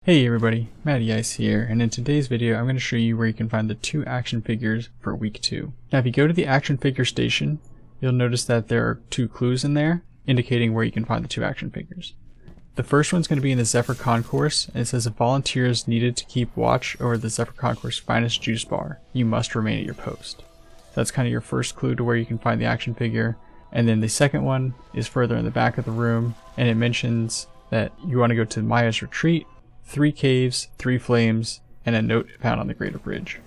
Hey everybody, Matty Ice here, and in today's video I'm going to show you where you can find the 2 action figures for week 2. Now if you go to the action figure station, you'll notice that there are 2 clues in there indicating where you can find the 2 action figures. The first one's going to be in the Zephyr Concourse, and it says if volunteers needed to keep watch over the Zephyr Concourse finest juice bar, you must remain at your post. That's kind of your first clue to where you can find the action figure. And then the second one is further in the back of the room, and it mentions that you want to go to Maya's Retreat, 3 caves, 3 flames, and a note found on the Greater Bridge.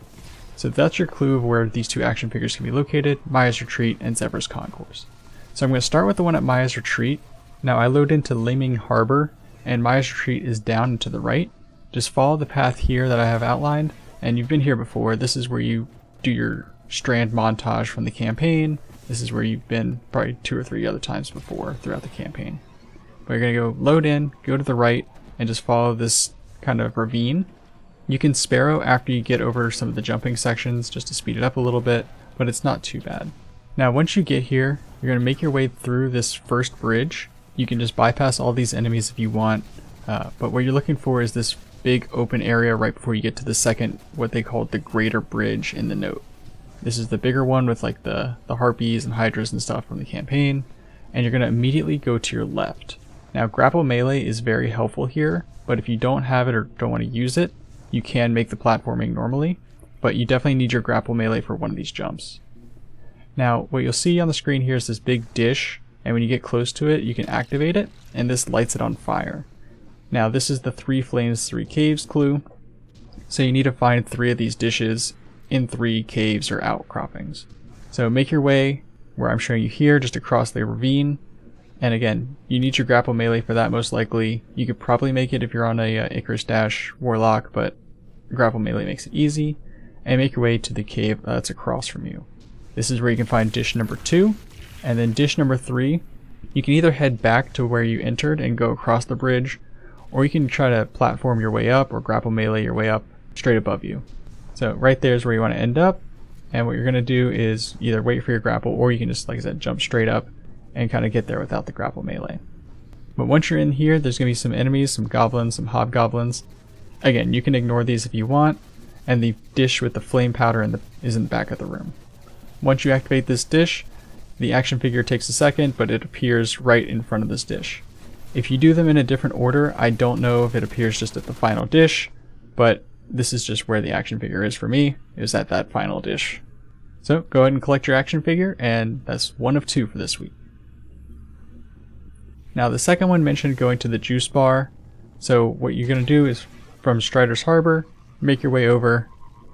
So that's your clue of where these 2 action figures can be located, Maya's Retreat and Zephyr's Concourse. So I'm going to start with the one at Maya's Retreat. Now I load into Laming Harbor, and Maya's Retreat is down and to the right. Just follow the path here that I have outlined, and you've been here before. This is where you do your strand montage from the campaign. This is where you've been probably 2 or 3 other times before throughout the campaign. But you're going to go load in, go to the right, and just follow this kind of ravine. You can sparrow after you get over some of the jumping sections just to speed it up a little bit, but it's not too bad. Now once you get here, you're going to make your way through this first bridge. You can just bypass all these enemies if you want, but what you're looking for is this big open area right before you get to the second, what they call the Greater Bridge in the note. This is the bigger one with like the harpies and hydras and stuff from the campaign, and you're going to immediately go to your left. Now grapple melee is very helpful here, but if you don't have it or don't want to use it, you can make the platforming normally, but you definitely need your grapple melee for one of these jumps. Now what you'll see on the screen here is this big dish, and when you get close to it you can activate it, and this lights it on fire. Now this is the 3 flames 3 caves clue, so you need to find 3 of these dishes in 3 caves or outcroppings. So make your way where I'm showing you here, just across the ravine. And again, you need your grapple melee for that most likely. You could probably make it if you're on a Icarus Dash Warlock, but grapple melee makes it easy. And make your way to the cave that's across from you. This is where you can find dish number 2. And then dish number 3, you can either head back to where you entered and go across the bridge, or you can try to platform your way up or grapple melee your way up straight above you. So right there is where you want to end up. And what you're going to do is either wait for your grapple, or you can just, like I said, jump straight up and kind of get there without the grapple melee. But once you're in here, there's going to be some enemies, some goblins, some hobgoblins. Again, you can ignore these if you want, and the dish with the flame powder is in the back of the room. Once you activate this dish, the action figure takes a second, but it appears right in front of this dish. If you do them in a different order, I don't know if it appears just at the final dish, but this is just where the action figure is for me, is at that final dish. So go ahead and collect your action figure, and that's 1 of 2 for this week. Now the second one mentioned going to the juice bar. So what you're going to do is from Strider's Harbor, make your way over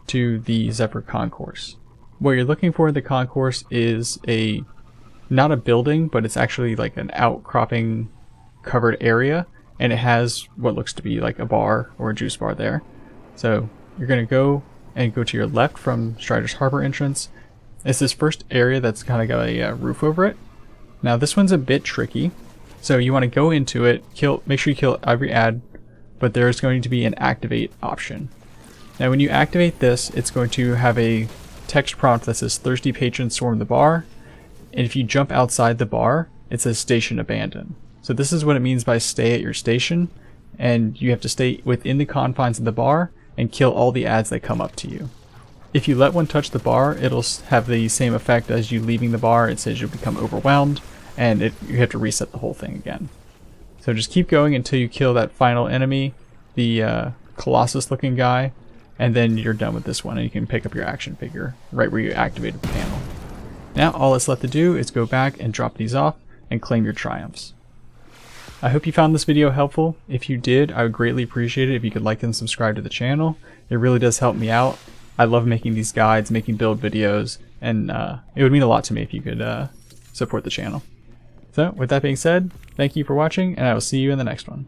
to the Zephyr Concourse. What you're looking for in the concourse is not a building, but it's actually like an outcropping covered area, and it has what looks to be like a bar or a juice bar there. So you're going to go to your left from Strider's Harbor entrance. It's this first area that's kind of got a roof over it. Now this one's a bit tricky. So you want to go into it, make sure you kill every ad, but there's going to be an activate option. Now when you activate this, it's going to have a text prompt that says thirsty patrons swarm the bar, and if you jump outside the bar, it says station abandoned. So this is what it means by stay at your station, and you have to stay within the confines of the bar and kill all the ads that come up to you. If you let one touch the bar, it'll have the same effect as you leaving the bar. It says you'll become overwhelmed, and you have to reset the whole thing again. So just keep going until you kill that final enemy, the Colossus looking guy, and then you're done with this one, and you can pick up your action figure right where you activated the panel. Now all that's left to do is go back and drop these off and claim your triumphs. I hope you found this video helpful. If you did, I would greatly appreciate it if you could like and subscribe to the channel. It really does help me out. I love making these guides, making build videos, and it would mean a lot to me if you could support the channel. So with that being said, thank you for watching, and I will see you in the next one.